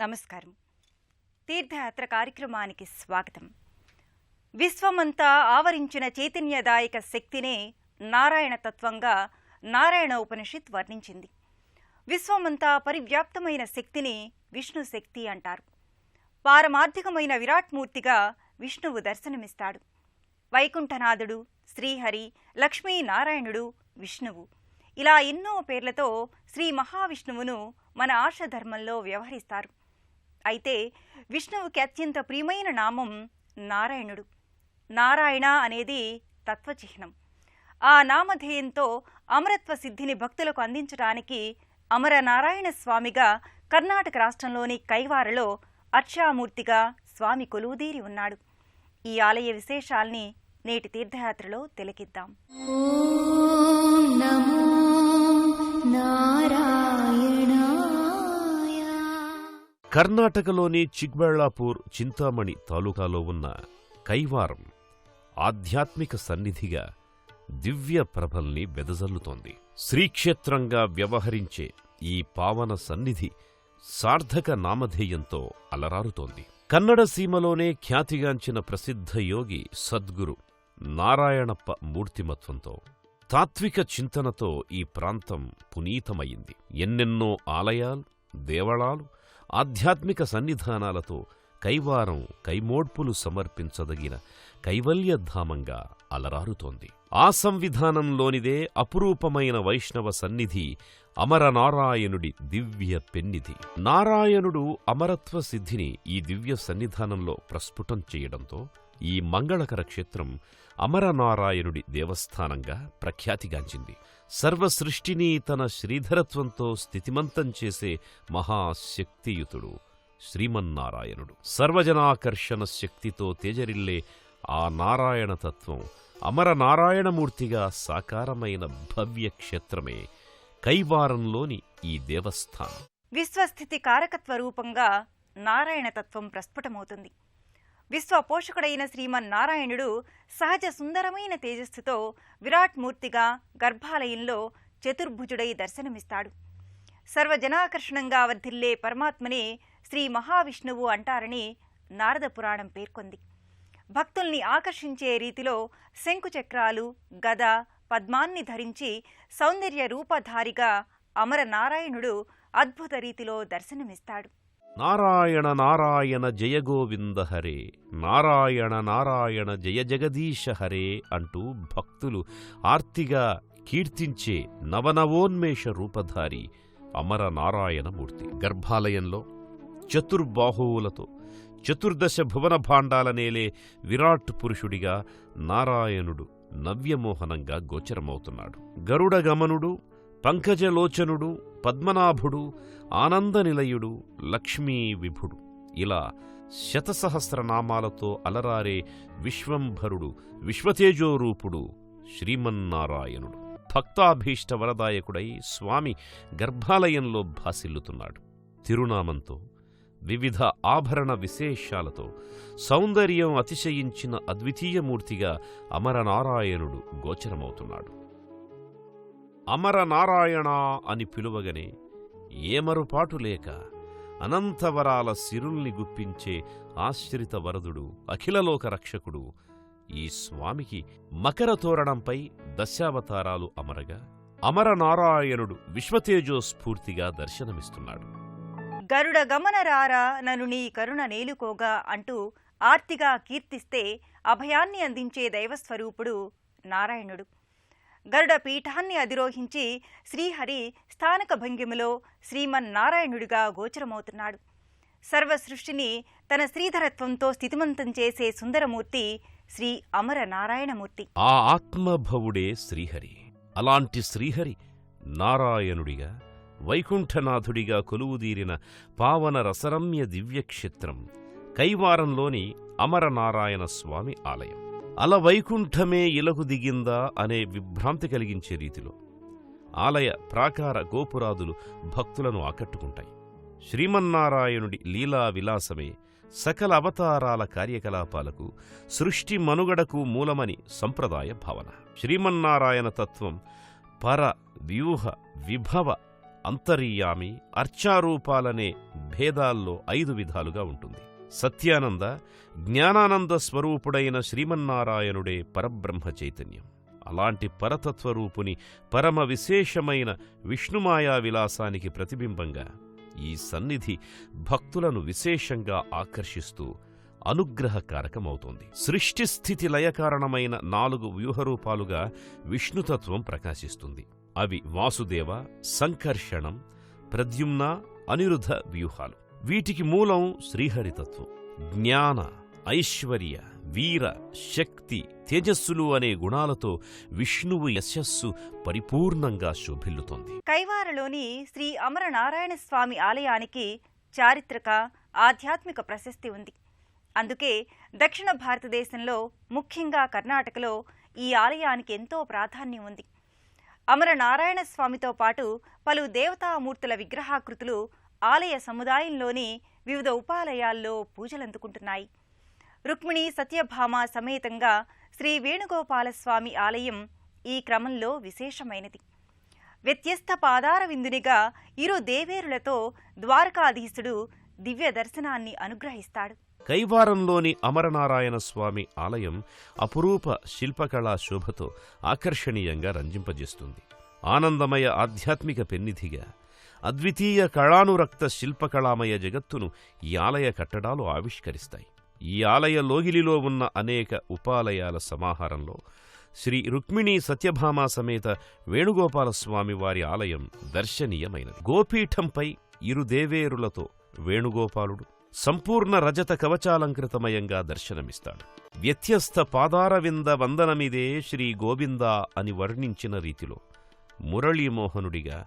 నమస్కారం. తీర్థయాత్ర కార్యక్రమానికి స్వాగతం. విశ్వమంతా ఆవరించిన చైతన్యదాయక శక్తినే నారాయణ తత్వంగా నారాయణ ఉపనిషత్ వర్ణించింది. విశ్వమంతా పరివ్యాప్తమైన శక్తిని విష్ణు శక్తి అంటారు. పారమార్థికమైన విరాట్మూర్తిగా విష్ణువు దర్శనమిస్తాడు. వైకుంఠనాథుడు, శ్రీహరి, లక్ష్మీనారాయణుడు, విష్ణువు ఇలా ఎన్నో పేర్లతో శ్రీ మహావిష్ణువును మన ఆర్షధర్మంలో వ్యవహరిస్తారు. అయితే విష్ణువుకి అత్యంత ప్రియమైన నామం నారాయణుడు. నారాయణ అనేది తత్వచిహ్నం. ఆ నామధేయంతో అమరత్వ సిద్ధిని భక్తులకు అందించడానికి అమర నారాయణ స్వామిగా కర్ణాటక రాష్ట్రంలోని కైవారలో అర్చామూర్తిగా స్వామి కొలువుదీరి ఉన్నాడు. ఈ ఆలయ విశేషాల్ని నేటి తీర్థయాత్రలో తిలకిద్దాం. కర్ణాటకలోని చిక్బళ్ళాపూర్, చింతామణి తాలూకాలో ఉన్న కైవారం ఆధ్యాత్మిక సన్నిధిగా దివ్య ప్రభల్ని వెదజల్లుతోంది. శ్రీక్షేత్రంగా వ్యవహరించే ఈ పావన సన్నిధి సార్థక నామధేయంతో అలరారుతోంది. కన్నడ సీమలోనే ఖ్యాతిగాంచిన ప్రసిద్ధ యోగి సద్గురు నారాయణప్ప మూర్తిమత్వంతో, తాత్విక చింతనతో ఈ ప్రాంతం పునీతమయింది. ఎన్నెన్నో ఆలయాలు, దేవళాలు, ఆధ్యాత్మిక సన్నిధానాలతో కైవారం కైమోడ్పులు సమర్పించదగిన కైవల్యధామంగా అలరారుతోంది. ఆ సంవిధానంలోనిదే అపురూపమైన వైష్ణవ సన్నిధి అమరనారాయణుడి దివ్య పెన్నిధి. నారాయణుడు అమరత్వ సిద్ధిని ఈ దివ్య సన్నిధానంలో ప్రస్ఫుటం చేయడంతో ఈ మంగళకర క్షేత్రం అమరనారాయణుడి దేవస్థానంగా ప్రఖ్యాతిగాంచింది. సర్వసృష్టిని తన శ్రీధరత్వంతో స్థితిమంతం చేసే మహాశక్తియుతుడు శ్రీమన్నారాయణుడు. సర్వజనాకర్షణ శక్తితో తేజరిల్లే ఆ నారాయణతత్వం అమరనారాయణమూర్తిగా సాకారమైన భవ్య క్షేత్రమే కైవారంలోని ఈ దేవస్థానం. విశ్వస్థితి కారకత్వ రూపంగా నారాయణతత్వం ప్రస్ఫుటమవుతుంది. విశ్వపోషకుడైన శ్రీమన్నారాయణుడు సహజ సుందరమైన తేజస్సుతో విరాట్మూర్తిగా గర్భాలయంలో చతుర్భుజుడై దర్శనమిస్తాడు. సర్వజనాకర్షణంగా వర్ధిల్లే పరమాత్మనే శ్రీ మహావిష్ణువు అంటారని నారద పురాణం పేర్కొంది. భక్తుల్ని ఆకర్షించే రీతిలో శంకుచక్రాలు, గద, పద్మాన్ని ధరించి సౌందర్య రూపధారిగా అమరనారాయణుడు అద్భుత రీతిలో దర్శనమిస్తాడు. నారాయణ నారాయణ జయ గోవింద హరే, నారాయణ నారాయణ జయ జగదీశ హరే అంటూ భక్తులు ఆర్తిగా కీర్తించే నవనవోన్మేష రూపధారి అమర నారాయణమూర్తి. గర్భాలయంలో చతుర్బాహువులతో చతుర్దశ భువన భాండాలనేలే విరాట్ పురుషుడిగా నారాయణుడు నవ్యమోహనంగా గోచరమవుతున్నాడు. గరుడగమనుడు, పంకజలోచనుడు, పద్మనాభుడు, ఆనందనిలయుడు, లక్ష్మీ విభుడు ఇలా శతసహస్రనామాలతో అలరారే విశ్వంభరుడు, విశ్వతేజోరూపుడు శ్రీమన్నారాయణుడు. భక్తాభీష్ట వరదాయకుడై స్వామి గర్భాలయంలో భాసిల్లుతున్నాడు. తిరునామంతో, వివిధ ఆభరణ విశేషాలతో సౌందర్యం అతిశయించిన అద్వితీయమూర్తిగా అమరనారాయణుడు గోచరమవుతున్నాడు. అమరనారాయణ అని పిలువగనే ఏమరుపాటు లేక అనంతవరాల సిరుల్ని గుప్పించే ఆశ్రిత వరదుడు, అఖిలలోక రక్షకుడు ఈ స్వామికి మకర తోరణంపై దశావతారాలు అమరగా అమరనారాయణుడు విశ్వతేజోస్ఫూర్తిగా దర్శనమిస్తున్నాడు. గరుడ గమనరారా నను నీ కరుణ నేలుకోగా అంటూ ఆర్తిగా కీర్తిస్తే అభయాన్ని అందించే దైవస్వరూపుడు నారాయణుడు. గరుడ పీఠాన్ని అధిరోహించి శ్రీహరి స్థానక భంగిమలో శ్రీమన్నారాయణుడిగా గోచరమవుతున్నాడు. సర్వసృష్టిని తన శ్రీధరత్వంతో స్థితిమంతం చేసే సుందరమూర్తి శ్రీ అమర నారాయణమూర్తి. ఆ ఆత్మభవుడే శ్రీహరి. అలాంటి శ్రీహరి నారాయణుడిగా వైకుంఠనాథుడిగా కొలువుదీరిన పావన రసరమ్య దివ్యక్షేత్రం కైవారంలోని అమరనారాయణ స్వామి ఆలయం. అల వైకుంఠమే ఇలకు దిగిందా అనే విభ్రాంతి కలిగించే రీతిలో ఆలయ ప్రాకార గోపురాదులు భక్తులను ఆకట్టుకుంటాయి. శ్రీమన్నారాయణుడి లీలా విలాసమే సకల అవతారాల కార్యకలాపాలకు, సృష్టి మనుగడకు మూలమని సంప్రదాయ భావన. శ్రీమన్నారాయణ తత్వం పర, వ్యూహ, విభవ, అంతర్యామి, అర్చారూపాలనే భేదాల్లో 5 విధాలుగా ఉంటుంది. సత్యానంద, జ్ఞానానంద స్వరూపుడైన శ్రీమన్నారాయణుడే పరబ్రహ్మ చైతన్యం. అలాంటి పరతత్వరూపుని పరమ విశేషమైన విష్ణుమాయా విలాసానికి ప్రతిబింబంగా ఈ సన్నిధి భక్తులను విశేషంగా ఆకర్షిస్తూ అనుగ్రహకారకమవుతోంది. సృష్టిస్థితి లయకారణమైన 4 వ్యూహరూపాలుగా విష్ణుతత్వం ప్రకాశిస్తుంది. అవి వాసుదేవ, సంకర్షణం, ప్రద్యుమ్న, అనిరుద్ధ వ్యూహాలు. వీటికి మూలం శ్రీహరితత్వం. జ్ఞాన, ఐశ్వర్య, వీర, శక్తి, తేజస్సులు అనే గుణాలతో విష్ణువు యశస్సు పరిపూర్ణంగా శోభిల్లుతోంది. కైవారలోని శ్రీ అమరనారాయణ స్వామి ఆలయానికి చారిత్రక, ఆధ్యాత్మిక ప్రశస్తి ఉంది. అందుకే దక్షిణ భారతదేశంలో, ముఖ్యంగా కర్ణాటకలో ఈ ఆలయానికి ఎంతో ప్రాధాన్యం ఉంది. అమరనారాయణ స్వామితో పాటు పలు దేవతామూర్తుల విగ్రహాకృతులు ఆలయ సముదాయంలోని వివిధ ఉపాలయాల్లో పూజలందుకుంటున్నాయి. రుక్మిణి సత్యభామ సమేతంగా శ్రీ వేణుగోపాలస్వామి ఆలయం ఈ క్రమంలో విశేషమైనది. వ్యత్యస్త పాదార విందునిగా ఇరు దేవేరులతో ద్వారకాధీశుడు దివ్య దర్శనాన్ని అనుగ్రహిస్తాడు. కైవారంలోని అమరనారాయణ స్వామి ఆలయం అపురూప శిల్పకళా శోభతో ఆకర్షణీయంగా రంజింపజేస్తుంది. ఆనందమయ ఆధ్యాత్మిక పెన్నిధిగా అద్వితీయ కళానురక్త శిల్పకళామయ జగత్తును ఈ ఆలయ కట్టడాలు ఆవిష్కరిస్తాయి. ఈ ఆలయ లోగిలిలో ఉన్న అనేక ఉపాలయాల సమాహారంలో శ్రీ రుక్మిణీ సత్యభామ సమేత వేణుగోపాలస్వామి వారి ఆలయం దర్శనీయమైనది. గోపీఠంపై ఇరు దేవేరులతో వేణుగోపాలుడు సంపూర్ణ రజత కవచాలంకృతమయంగా దర్శనమిస్తాడు. వ్యత్యస్త పాదారవింద వందనమిదే శ్రీ గోవిందా అని వర్ణించిన రీతిలో మురళీమోహనుడిగా,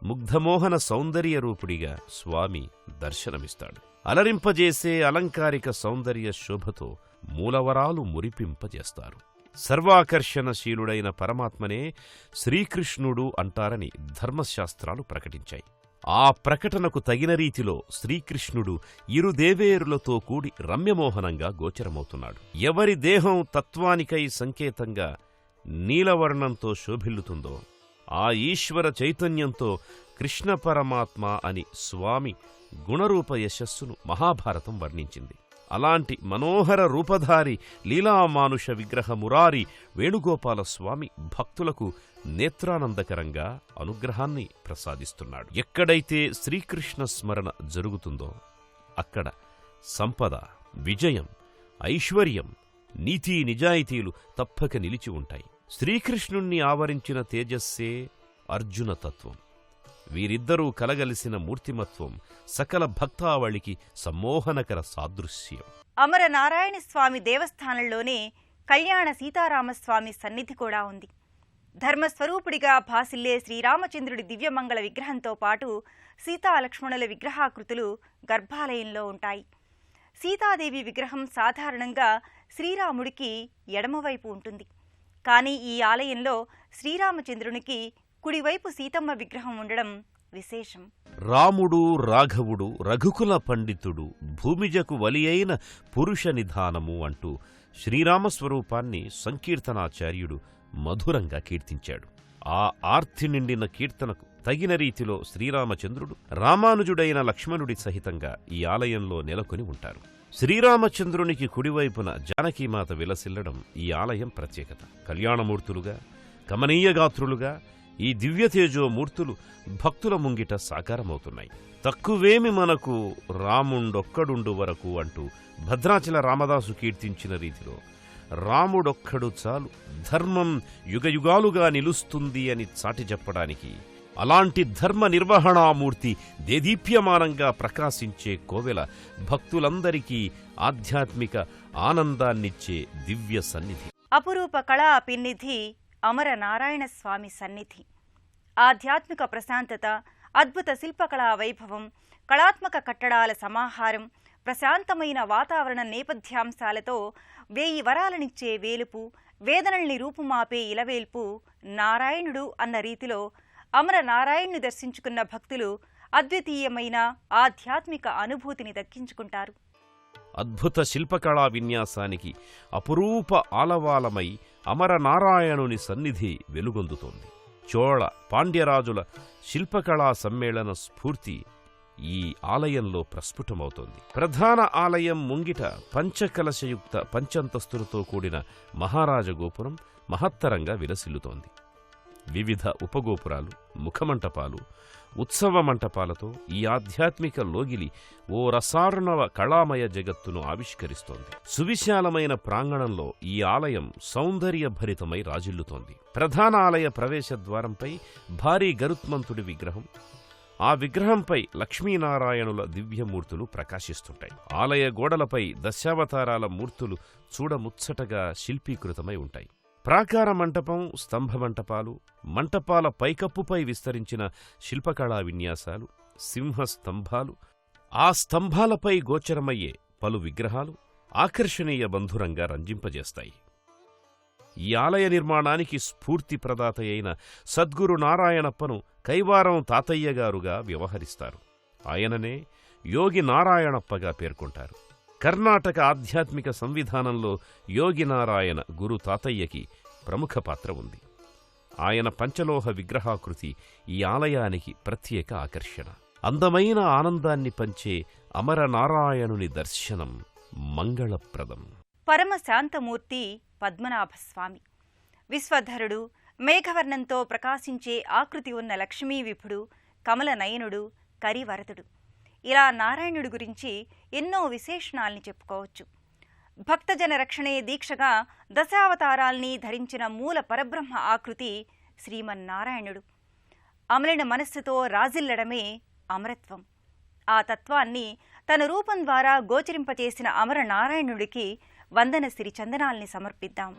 ముగ్ధమోహన సౌందర్య రూపుడిగా స్వామి దర్శనమిస్తాడు. అలరింపజేసే అలంకారిక సౌందర్య శోభతో మూలవరాలు మురిపింపజేస్తారు. సర్వాకర్షణశీలుడైన పరమాత్మనే శ్రీకృష్ణుడు అంటారని ధర్మశాస్త్రాలు ప్రకటించాయి. ఆ ప్రకటనకు తగిన రీతిలో శ్రీకృష్ణుడు ఇరు దేవేరులతో కూడి రమ్యమోహనంగా గోచరమవుతున్నాడు. ఎవరి దేహం తత్వానికై సంకేతంగా నీలవర్ణంతో శోభిల్లుతుందో ఆ ఈశ్వర చైతన్యంతో కృష్ణ పరమాత్మ అని స్వామి గుణరూప యశస్సును మహాభారతం వర్ణించింది. అలాంటి మనోహర రూపధారి లీలామానుష విగ్రహ మురారి వేణుగోపాలస్వామి భక్తులకు నేత్రానందకరంగా అనుగ్రహాన్ని ప్రసాదిస్తున్నాడు. ఎక్కడైతే శ్రీకృష్ణ స్మరణ జరుగుతుందో అక్కడ సంపద, విజయం, ఐశ్వర్యం, నీతి నిజాయితీలు తప్పక నిలిచి ఉంటాయి. శ్రీకృష్ణుణ్ణి ఆవరించిన తేజస్సే అర్జునతత్వం. వీరిద్దరూ కలగలిసిన మూర్తిమత్వం సకల భక్తావళికి సమ్మోహనకర సాదృశ్యం. అమరనారాయణ స్వామి దేవస్థానంలోనే కళ్యాణ సీతారామస్వామి సన్నిధి కూడా ఉంది. ధర్మస్వరూపుడిగా భాసిల్లే శ్రీరామచంద్రుడి దివ్యమంగళ విగ్రహంతో పాటు సీతాలక్ష్మణుల విగ్రహాకృతులు గర్భాలయంలో ఉంటాయి. సీతాదేవి విగ్రహం సాధారణంగా శ్రీరాముడికి ఎడమవైపు ఉంటుంది. కానీ ఈ ఆలయంలో శ్రీరామచంద్రునికి కుడివైపు సీతమ్మ విగ్రహం ఉండడం విశేషం. రాముడు రాఘవుడు రఘుకుల పండితుడు భూమిజకు వలియైన పురుష నిధానము అంటూ శ్రీరామస్వరూపాన్ని సంకీర్తనాచార్యుడు మధురంగా కీర్తించాడు. ఆ ఆర్తి నిండిన కీర్తనకు తగిన రీతిలో శ్రీరామచంద్రుడు రామానుజుడైన లక్ష్మణుడి సహితంగా ఈ ఆలయంలో నెలకొని ఉంటారు. శ్రీరామచంద్రునికి కుడివైపున జానకీమాత విలసిల్లడం ఈ ఆలయం ప్రత్యేకత. కళ్యాణమూర్తులుగా, కమనీయగాత్రులుగా ఈ దివ్యతేజోమూర్తులు భక్తుల ముంగిట సాకారమవుతున్నాయి. తక్కువేమి మనకు రాముండొక్కడుండు వరకు అంటూ భద్రాచల రామదాసు కీర్తించిన రీతిలో రాముడొక్కడు చాలు, ధర్మం యుగయుగాలుగా నిలుస్తుంది అని చాటి చెప్పడానికి అలాంటి ధర్మ నిర్వహణామూర్తి దేదీప్యమానంగా ప్రకాశించే కోవెల భక్తులందరికీ ఆధ్యాత్మిక ఆనందాన్నిచ్చే దివ్య సన్నిధి. అపురూప కళా పిన్నిధి అమరనారాయణ స్వామి సన్నిధి. ఆధ్యాత్మిక ప్రశాంతత, అద్భుత శిల్పకళా వైభవం, కళాత్మక కట్టడాల సమాహారం, ప్రశాంతమైన వాతావరణ నేపథ్యాంశాలతో 1000 వరాలనిచ్చే వేలుపు, వేదనల్ని రూపుమాపే ఇలవేల్పు నారాయణుడు అన్న రీతిలో అమరనారాయణ్ణి దర్శించుకున్న భక్తులు అద్వితీయమైన ఆధ్యాత్మిక అనుభూతిని దక్కించుకుంటారు. అద్భుత శిల్పకళా విన్యాసానికి అపురూప ఆలవాలమై అమరనారాయణుని సన్నిధి వెలుగొందుతోంది. చోళ పాండ్యరాజుల శిల్పకళా సమ్మేళన స్ఫూర్తి ఈ ఆలయంలో ప్రస్ఫుటమవుతోంది. ప్రధాన ఆలయం ముంగిట పంచకలశయుక్త పంచంతస్తులతో కూడిన మహారాజగోపురం మహత్తరంగా విలసిల్లుతోంది. వివిధ ఉపగోపురాలు, ముఖమంటపాలు, ఉత్సవ మంటపాలతో ఈ ఆధ్యాత్మిక లోగిలి ఓ రసార్ణవ కళామయ జగత్తును ఆవిష్కరిస్తోంది. సువిశాలమైన ప్రాంగణంలో ఈ ఆలయం సౌందర్యభరితమై రాజిల్లుతోంది. ప్రధాన ఆలయ ప్రవేశ ద్వారంపై భారీ గరుత్మంతుడి విగ్రహం, ఆ విగ్రహంపై లక్ష్మీనారాయణుల దివ్యమూర్తులు ప్రకాశిస్తుంటాయి. ఆలయ గోడలపై దశావతారాల మూర్తులు చూడముచ్చటగా శిల్పీకృతమై ఉంటాయి. ప్రాకార మంటపం, స్తంభ మంటపాలు, మంటపాల పైకప్పుపై విస్తరించిన శిల్పకళా విన్యాసాలు, సింహస్తంభాలు, ఆ స్తంభాలపై గోచరమయ్యే పలు విగ్రహాలు ఆకర్షణీయ బంధురంగా రంజింపజేస్తాయి. ఈ ఆలయ నిర్మాణానికి స్ఫూర్తి ప్రదాతయైన సద్గురు నారాయణప్పను కైవారం తాతయ్యగారుగా వ్యవహరిస్తారు. ఆయననే యోగి నారాయణప్పగా పేర్కొంటారు. కర్ణాటక ఆధ్యాత్మిక సంవిధానంలో యోగి నారాయణ గురు తాతయ్యకి ప్రముఖ పాత్ర ఉంది. ఆయన పంచలోహ విగ్రహాకృతి ఈ ఆలయానికి ప్రత్యేక ఆకర్షణ. అందమైన ఆనందాన్ని పంచే అమరనారాయణుని దర్శనం మంగళప్రదం. పరమశాంతమూర్తి పద్మనాభస్వామి. విశ్వధరుడు, మేఘవర్ణంతో ప్రకాశించే ఆకృతి ఉన్న లక్ష్మీ విభుడు, కమల నయనుడు, కరివరదుడు, ఇలా నారాయణుడి గురించి ఎన్నో విశేషణాల్ని చెప్పుకోవచ్చు. భక్తజన రక్షణే దీక్షగా దశావతారాల్ని ధరించిన మూల పరబ్రహ్మ ఆకృతి శ్రీమన్నారాయణుడు. అమలిన మనస్సుతో రాజిల్లడమే అమరత్వం. ఆ తత్వాన్ని తన రూపం ద్వారా గోచరింపచేసిన అమర నారాయణుడికి వందన సిరి చందనాల్ని సమర్పిద్దాం.